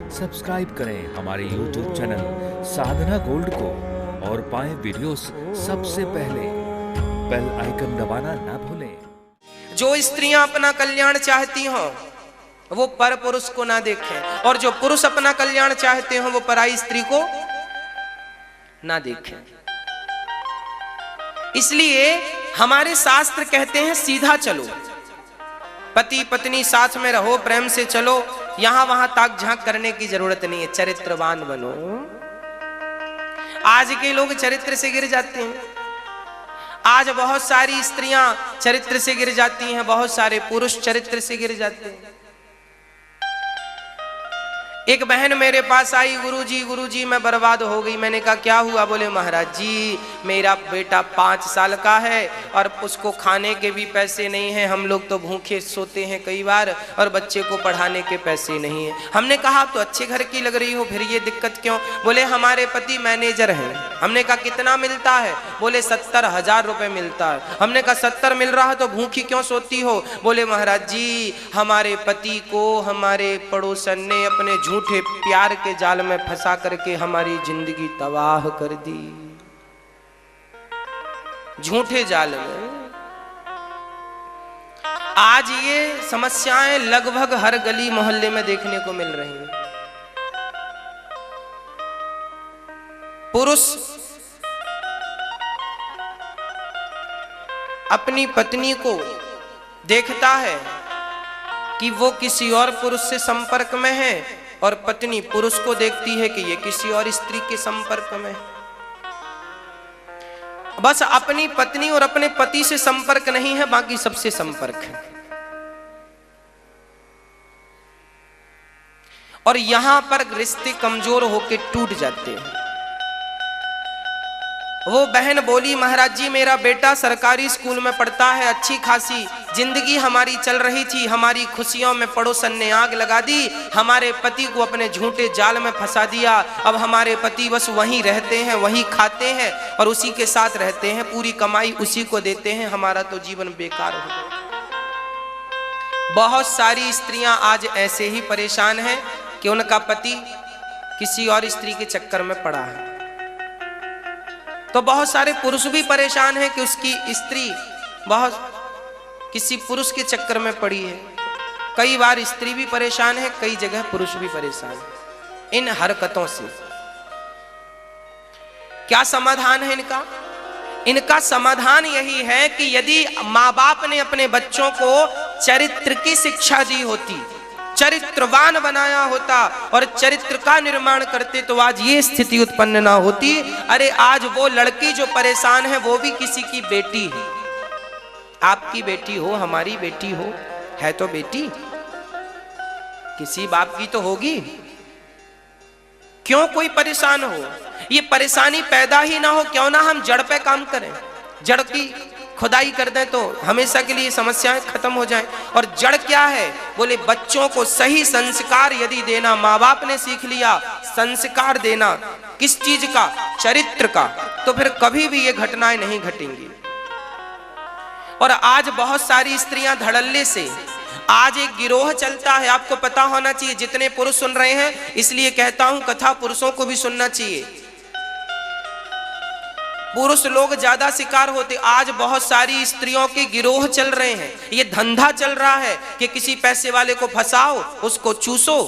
Subscribe करें हमारे YouTube channel साधना gold को और पाएं वीडियोस सबसे पहले। बेल आइकन दबाना ना भूलें। जो स्त्रियां अपना कल्याण चाहती हों वो पर पुरुष को ना देखें, और जो पुरुष अपना कल्याण चाहते हो वो पराई स्त्री को ना देखें। इसलिए हमारे शास्त्र कहते हैं सीधा चलो, पति पत्नी साथ में रहो, प्रेम से चलो, यहां वहां ताक झांक करने की जरूरत नहीं है, चरित्रवान बनो। आज के लोग चरित्र से गिर जाते हैं, आज बहुत सारी स्त्रियां चरित्र से गिर जाती हैं, बहुत सारे पुरुष चरित्र से गिर जाते हैं। एक बहन मेरे पास आई, गुरुजी मैं बर्बाद हो गई। मैंने कहा क्या हुआ? बोले महाराज जी मेरा बेटा 5 साल का है और उसको खाने के भी पैसे नहीं हैं, हम लोग तो भूखे सोते हैं कई बार, और बच्चे को पढ़ाने के पैसे नहीं है। हमने कहा तो अच्छे घर की लग रही हो, फिर ये दिक्कत क्यों? बोले हमारे पति मैनेजर हैं। हमने कहा कितना मिलता है? बोले 70,000 रुपए मिलता है। हमने कहा 70 मिल रहा है तो भूखी क्यों सोती हो? बोले महाराज जी हमारे पति को हमारे पड़ोसन ने अपने झूठे प्यार के जाल में फंसा करके हमारी जिंदगी तबाह कर दी। झूठे जाल में। आज ये समस्याएं लगभग हर गली मोहल्ले में देखने को मिल रही हैं। पुरुष अपनी पत्नी को देखता है कि वो किसी और पुरुष से संपर्क में है, और पत्नी पुरुष को देखती है कि ये किसी और स्त्री के संपर्क में है। बस अपनी पत्नी और अपने पति से संपर्क नहीं है, बाकी सबसे संपर्क है। और यहां पर रिश्ते कमजोर होकर टूट जाते हैं। वो बहन बोली महाराज जी मेरा बेटा सरकारी स्कूल में पढ़ता है, अच्छी खासी जिंदगी हमारी चल रही थी, हमारी खुशियों में पड़ोसन ने आग लगा दी, हमारे पति को अपने झूठे जाल में फंसा दिया। अब हमारे पति बस वहीं रहते हैं, वहीं खाते हैं और उसी के साथ रहते हैं, पूरी कमाई उसी को देते हैं, हमारा तो जीवन बेकार हो गया। बहुत सारी स्त्रियां आज ऐसे ही परेशान हैं कि उनका पति किसी और स्त्री के चक्कर में पड़ा है। तो बहुत सारे पुरुष भी परेशान हैं कि उसकी स्त्री बहुत किसी पुरुष के चक्कर में पड़ी है। कई बार स्त्री भी परेशान है, कई जगह पुरुष भी परेशान है इन हरकतों से। क्या समाधान है इनका? इनका समाधान यही है कि यदि माँ बाप ने अपने बच्चों को चरित्र की शिक्षा दी होती, चरित्रवान बनाया होता और चरित्र का निर्माण करते, तो आज ये स्थिति उत्पन्न ना होती। अरे आज वो लड़की जो परेशान है वो भी किसी की बेटी है। आपकी बेटी हो, हमारी बेटी हो, है तो बेटी, किसी बाप की तो होगी। क्यों कोई परेशान हो? ये परेशानी पैदा ही ना हो, क्यों ना हम जड़ पे काम करें, जड़ की खुदाई कर दें तो हमेशा के लिए समस्याएं खत्म हो जाएं। और जड़ क्या है? बोले बच्चों को सही संस्कार यदि देना, माँ बाप ने सीख लिया संस्कार देना किस चीज का? चरित्र का, तो फिर कभी भी ये घटनाएं नहीं घटेंगी। और आज बहुत सारी स्त्रियां धड़ल्ले से, आज एक गिरोह चलता है, आपको पता होना चाहिए। जितने पुरुष सुन रहे हैं, इसलिए कहता हूं कथा पुरुषों को भी सुनना चाहिए। पुरुष लोग ज्यादा शिकार होते, आज बहुत सारी स्त्रियों के गिरोह चल रहे हैं। ये धंधा चल रहा है कि किसी पैसे वाले को फंसाओ, उसको चूसो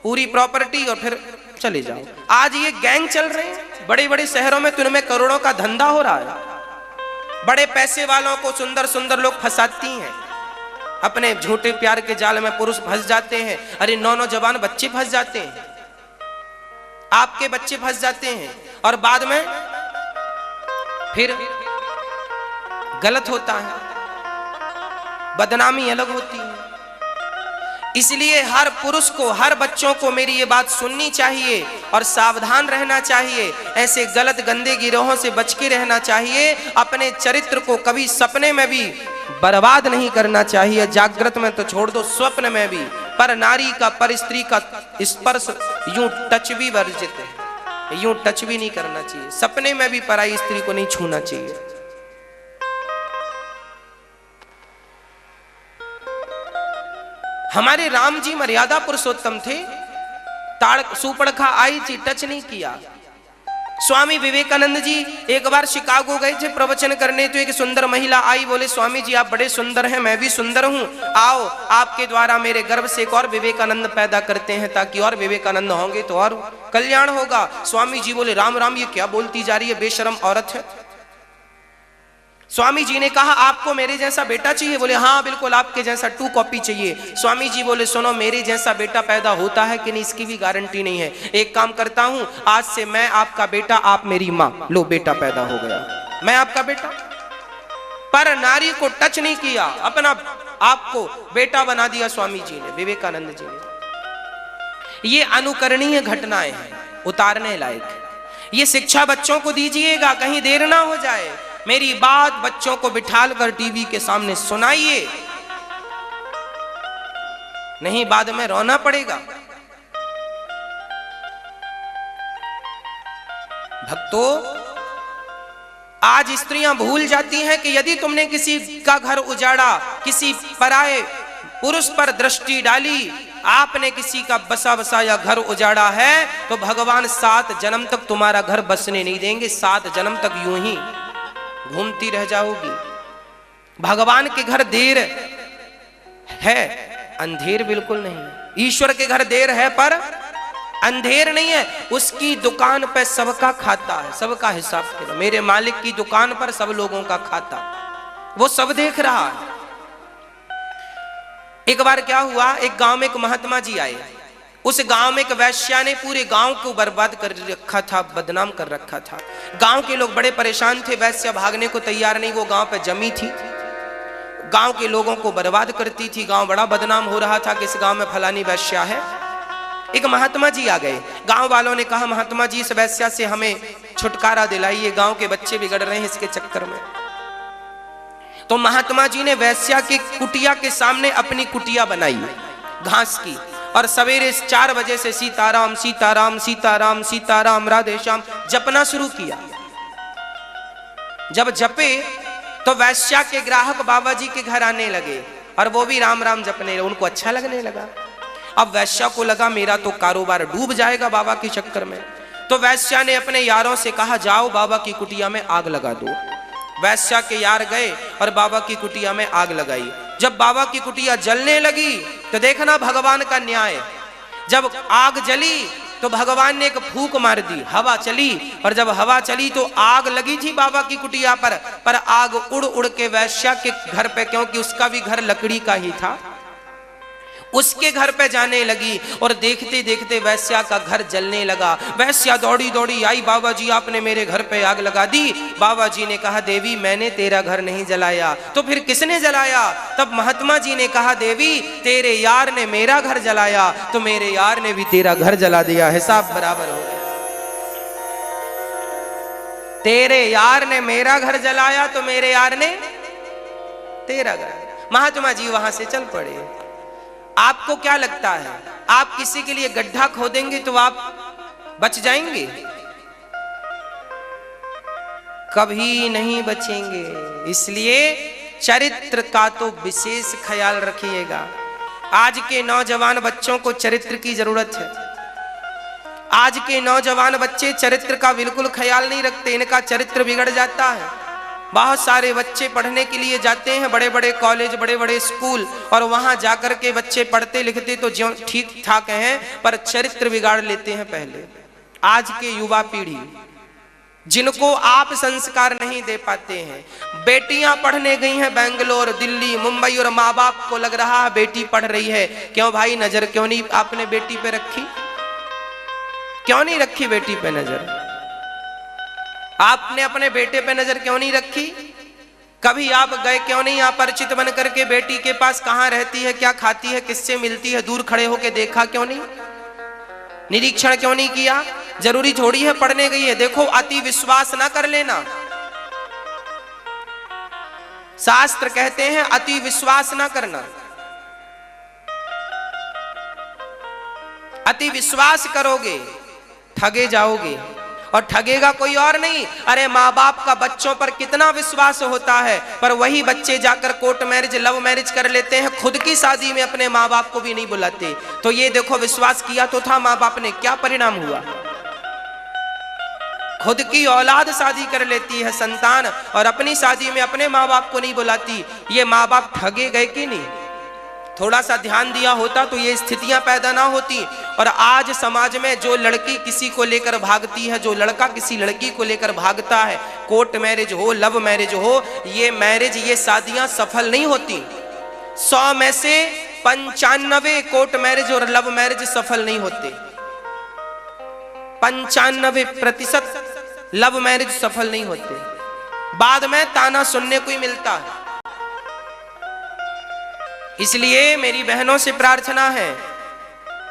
पूरी प्रॉपर्टी और फिर चले जाओ। आज ये गैंग चल रहे हैं बड़े बड़े शहरों में, तो इनमें करोड़ों का धंधा हो रहा है। बड़े पैसे वालों को सुंदर सुंदर लोग फंसाती हैं, अपने झूठे प्यार के जाल में पुरुष फंस जाते हैं। अरे नौजवान बच्चे फंस जाते हैं, आपके बच्चे फंस जाते हैं, और बाद में फिर गलत होता है, बदनामी अलग होती है। इसलिए हर पुरुष को, हर बच्चों को मेरी ये बात सुननी चाहिए और सावधान रहना चाहिए। ऐसे गलत गंदे गिरोहों से बच के रहना चाहिए। अपने चरित्र को कभी सपने में भी बर्बाद नहीं करना चाहिए, जागृत में तो छोड़ दो, स्वप्न में भी। पर नारी का, पर स्त्री का स्पर्श यूं टच भी वर्जित है, यूं टच भी नहीं करना चाहिए। सपने में भी पराई स्त्री को नहीं छूना चाहिए। हमारे राम जी मर्यादा पुरुषोत्तम थे, सुपड़खा आई थी, टच नहीं किया। स्वामी विवेकानंद जी एक बार शिकागो गए थे प्रवचन करने, तो एक सुंदर महिला आई, बोले स्वामी जी आप बड़े सुंदर हैं, मैं भी सुंदर हूं, आओ आपके द्वारा मेरे गर्भ से एक और विवेकानंद पैदा करते हैं, ताकि और विवेकानंद होंगे तो और कल्याण होगा। स्वामी जी बोले राम राम, ये क्या बोलती जा रही है, बेशरम औरत है। स्वामी जी ने कहा आपको मेरे जैसा बेटा चाहिए? बोले हाँ बिल्कुल आपके जैसा 2 कॉपी चाहिए। स्वामी जी बोले सुनो, मेरे जैसा बेटा पैदा होता है कि नहीं इसकी भी गारंटी नहीं है। एक काम करता हूं, आज से मैं आपका बेटा, आप मेरी मां, लो बेटा पैदा हो गया, मैं आपका बेटा। पर नारी को टच नहीं किया, अपना आपको बेटा बना दिया स्वामी जी ने, विवेकानंद जी ने। ये अनुकरणीय घटनाएं हैं, उतारने लायक। ये शिक्षा बच्चों को दीजिएगा, कहीं देर ना हो जाए। मेरी बात बच्चों को बिठाल कर टीवी के सामने सुनाइए, नहीं बाद में रोना पड़ेगा। भक्तों, आज स्त्रियां भूल जाती हैं कि यदि तुमने किसी का घर उजाड़ा, किसी पराये पुरुष पर दृष्टि डाली, आपने किसी का बसा बसाया घर उजाड़ा है, तो भगवान 7 जन्म तक तुम्हारा घर बसने नहीं देंगे। 7 जन्म तक यूं ही घूमती रह जाओगी। भगवान के घर देर है, अंधेर बिल्कुल नहीं है। ईश्वर के घर देर है पर अंधेर नहीं है। उसकी दुकान पे सबका खाता है, सबका हिसाब किताब। मेरे मालिक की दुकान पर सब लोगों का खाता, वो सब देख रहा है। एक बार क्या हुआ, एक गांव में एक महात्मा जी आए। उस गांव में एक वैश्या ने पूरे गांव को बर्बाद कर रखा था, बदनाम कर रखा था। गांव के लोग बड़े परेशान थे, वैश्या भागने को तैयार नहीं, वो गांव पे जमी थी, गांव के लोगों को बर्बाद करती थी। गांव बड़ा बदनाम हो रहा था कि इस गांव में फलानी वैश्या है। एक महात्मा जी आ गए। गांव वालों ने कहा महात्मा जी इस वैश्या से हमें छुटकारा दिलाइए, गांव के बच्चे बिगड़ रहे हैं इसके चक्कर में। तो महात्मा जी ने वैश्या की कुटिया के सामने अपनी कुटिया बनाई घास की, और सवेरे 4 बजे से सीताराम सीताराम सीताराम सीताराम राधे श्याम जपना शुरू किया। जब जपे तो वैश्या के ग्राहक बाबा जी के घर आने लगे, और वो भी राम राम जपने लगे। उनको अच्छा लगने लगा। अब वैश्या को लगा मेरा तो कारोबार डूब जाएगा बाबा के चक्कर में। तो वैश्या ने अपने यारों से कहा जाओ बाबा की कुटिया में आग लगा दो। वैश्या के यार गए और बाबा की कुटिया में आग लगाई। जब बाबा की कुटिया जलने लगी तो देखना भगवान का न्याय। जब आग जली तो भगवान ने एक फूंक मार दी, हवा चली, और जब हवा चली तो आग लगी थी बाबा की कुटिया पर आग उड़ उड़ के वैश्या के घर पे, क्योंकि उसका भी घर लकड़ी का ही था, उसके घर पे जाने लगी। और देखते देखते वैश्या का घर जलने लगा। वैश्या दौड़ी दौड़ी आई, बाबा जी आपने मेरे घर पे आग लगा दी। बाबा जी ने कहा देवी मैंने तेरा घर नहीं जलाया। तो फिर किसने जलाया? तब महात्मा जी ने कहा देवी तेरे यार ने मेरा घर जलाया, तो मेरे यार ने भी तेरा घर जला दिया, हिसाब बराबर हो गया। तेरे यार ने मेरा घर जलाया तो मेरे यार ने तेरा घर। महात्मा जी वहां से चल पड़े। आपको क्या लगता है आप किसी के लिए गड्ढा खोदेंगे तो आप बच जाएंगे? कभी नहीं बचेंगे। इसलिए चरित्र का तो विशेष ख्याल रखिएगा। आज के नौजवान बच्चों को चरित्र की जरूरत है। आज के नौजवान बच्चे चरित्र का बिल्कुल ख्याल नहीं रखते, इनका चरित्र बिगड़ जाता है। बहुत सारे बच्चे पढ़ने के लिए जाते हैं बड़े बड़े कॉलेज, बड़े बड़े स्कूल, और वहां जाकर के बच्चे पढ़ते लिखते तो जो ठीक ठाक हैं, पर चरित्र बिगाड़ लेते हैं पहले। आज के युवा पीढ़ी जिनको आप संस्कार नहीं दे पाते हैं। बेटियां पढ़ने गई हैं बेंगलोर, दिल्ली, मुंबई, और माँ बाप को लग रहा है बेटी पढ़ रही है। क्यों भाई नजर क्यों नहीं आपने बेटी पे रखी? क्यों नहीं रखी बेटी पे नजर? आपने अपने बेटे पे नजर क्यों नहीं रखी? कभी आप गए क्यों नहीं अपरिचित बन करके बेटी के पास, कहां रहती है, क्या खाती है, किससे मिलती है, दूर खड़े होके देखा क्यों नहीं? निरीक्षण क्यों नहीं किया? जरूरी थोड़ी है पढ़ने गई है। देखो अति विश्वास ना कर लेना। शास्त्र कहते हैं अति विश्वास ना करना। अति विश्वास करोगे ठगे जाओगे। और ठगेगा कोई और नहीं। अरे माँ बाप का बच्चों पर कितना विश्वास होता है, पर वही बच्चे जाकर कोर्ट मैरिज, लव मैरिज कर लेते हैं, खुद की शादी में अपने माँ बाप को भी नहीं बुलाते। तो ये देखो, विश्वास किया तो था माँ बाप ने, क्या परिणाम हुआ? खुद की औलाद शादी कर लेती है संतान, और अपनी शादी में अपने माँ बाप को नहीं बुलाती। ये माँ बाप ठगे गए कि नहीं? थोड़ा सा ध्यान दिया होता तो ये स्थितियां पैदा ना होती। और आज समाज में जो लड़की किसी को लेकर भागती है, जो लड़का किसी लड़की को लेकर भागता है, कोर्ट मैरिज हो, लव मैरिज हो, ये मैरिज, ये शादियां सफल नहीं होती। 100 में से 95 कोर्ट मैरिज और लव मैरिज सफल नहीं होते। 95% लव मैरिज सफल नहीं होते, बाद में ताना सुनने को ही मिलता है। इसलिए मेरी बहनों से प्रार्थना है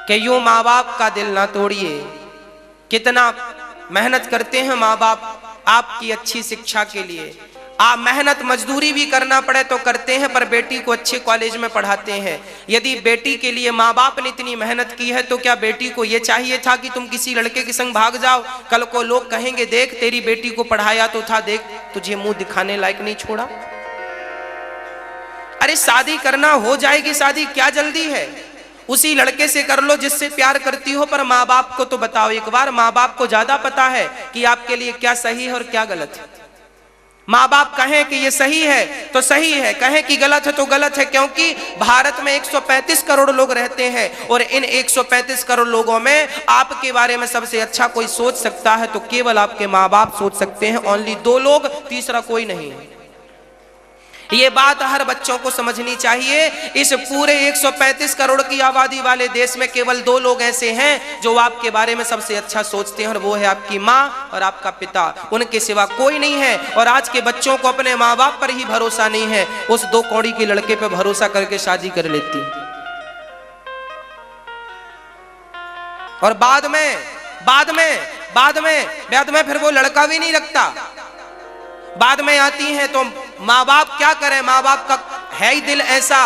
कि यूं माँ बाप का दिल ना तोड़िए। कितना मेहनत करते हैं माँ बाप आपकी अच्छी शिक्षा के लिए। आप मेहनत मजदूरी भी करना पड़े तो करते हैं, पर बेटी को अच्छे कॉलेज में पढ़ाते हैं। यदि बेटी के लिए माँ बाप ने इतनी मेहनत की है तो क्या बेटी को यह चाहिए था कि तुम किसी लड़के के संग भाग जाओ? कल को लोग कहेंगे, देख तेरी बेटी को पढ़ाया तो था, देख तुझे मुंह दिखाने लायक नहीं छोड़ा। अरे शादी करना, हो जाएगी शादी, क्या जल्दी है? उसी लड़के से कर लो जिससे प्यार करती हो, पर माँ बाप को तो बताओ एक बार। माँ बाप को ज्यादा पता है कि आपके लिए क्या सही है और क्या गलत है। माँ बाप कहें कि ये सही है तो सही है, कहें कि गलत है तो गलत है, क्योंकि भारत में 135 करोड़ लोग रहते हैं और इन 135 करोड़ लोगों में आपके बारे में सबसे अच्छा कोई सोच सकता है तो केवल आपके माँ बाप सोच सकते हैं। ओनली 2 लोग, तीसरा कोई नहीं है। ये बात हर बच्चों को समझनी चाहिए। इस पूरे 135 करोड़ की आबादी वाले देश में केवल 2 लोग ऐसे हैं जो आपके बारे में सबसे अच्छा सोचते हैं, और वो है आपकी माँ और आपका पिता। उनके सिवा कोई नहीं है। और आज के बच्चों को अपने माँ बाप पर ही भरोसा नहीं है, उस 2 कौड़ी के लड़के पर भरोसा करके शादी कर लेती। और बाद में फिर वो लड़का भी नहीं रखता। बाद में आती हैं तो माँ बाप क्या करें? माँ बाप का है ही दिल ऐसा।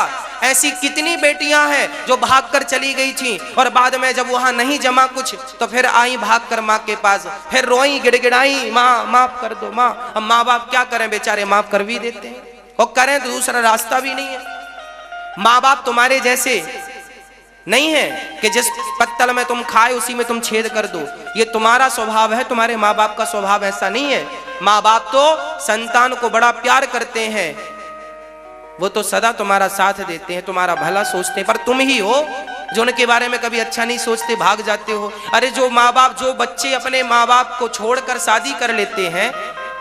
ऐसी कितनी बेटियां हैं जो भागकर चली गई थी, और बाद में जब वहां नहीं जमा कुछ तो फिर आई भागकर माँ के पास, फिर रोई, गिड़गिड़ाई, माँ माफ कर दो माँ। अब माँ बाप क्या करें बेचारे, माफ कर भी देते हैं, और करें तो दूसरा रास्ता भी नहीं है। माँ बाप तुम्हारे जैसे नहीं है कि जिस पत्तल में तुम खाए उसी में तुम छेद कर दो। ये तुम्हारा स्वभाव है, तुम्हारे माँ बाप का स्वभाव ऐसा नहीं है। माँ बाप तो संतान को बड़ा प्यार करते हैं, वो तो सदा तुम्हारा साथ देते हैं, तुम्हारा भला सोचते हैं, पर तुम ही हो जो उनके बारे में कभी अच्छा नहीं सोचते, भाग जाते हो। अरे जो माँ बाप, जो बच्चे अपने माँ बाप को छोड़कर शादी कर लेते हैं,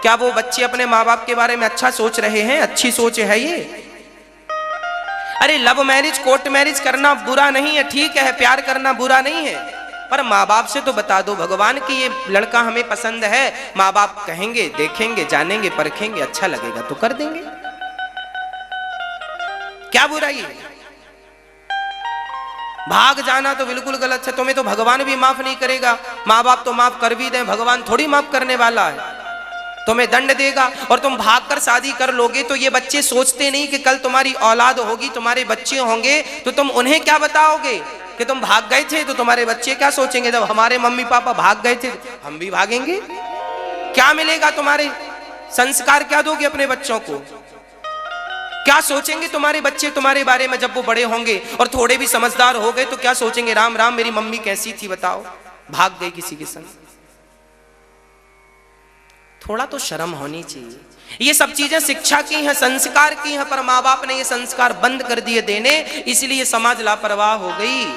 क्या वो बच्चे अपने माँ बाप के बारे में अच्छा सोच रहे हैं? अच्छी सोच है ये? अरे लव मैरिज, कोर्ट मैरिज करना बुरा नहीं है, ठीक है, प्यार करना बुरा नहीं है, पर माँ बाप से तो बता दो भगवान कि ये लड़का हमें पसंद है। माँ बाप कहेंगे, देखेंगे, जानेंगे, परखेंगे, अच्छा लगेगा तो कर देंगे, क्या बुराई है? भाग जाना तो बिल्कुल गलत है। तुम्हें तो भगवान भी माफ नहीं करेगा। माँ बाप तो माफ कर भी दें, भगवान थोड़ी माफ करने वाला है, तुम्हें दंड देगा। और तुम भागकर शादी कर लोगे तो ये बच्चे सोचते नहीं कि कल तुम्हारी औलाद होगी, तुम्हारे बच्चे होंगे, तो तुम उन्हें क्या बताओगे कि तुम भाग गए थे? तो तुम्हारे बच्चे क्या सोचेंगे, जब हमारे मम्मी पापा भाग गए थे हम भी भागेंगे? क्या मिलेगा? तुम्हारे संस्कार क्या दोगे अपने बच्चों को? क्या सोचेंगे तुम्हारे बच्चे तुम्हारे बारे में जब वो बड़े होंगे और थोड़े भी समझदार हो गए तो क्या सोचेंगे? राम राम, मेरी मम्मी कैसी थी बताओ, भाग गई किसी के संग। थोड़ा तो शर्म होनी चाहिए। ये सब चीजें शिक्षा की हैं, संस्कार की हैं, पर माँ बाप ने ये संस्कार बंद कर दिए देने, इसलिए समाज लापरवाह हो गई।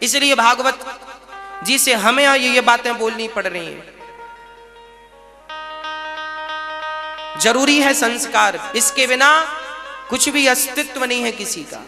इसलिए भागवत जी से हमें ये बातें बोलनी पड़ रही हैं। जरूरी है संस्कार, इसके बिना कुछ भी अस्तित्व नहीं है किसी का।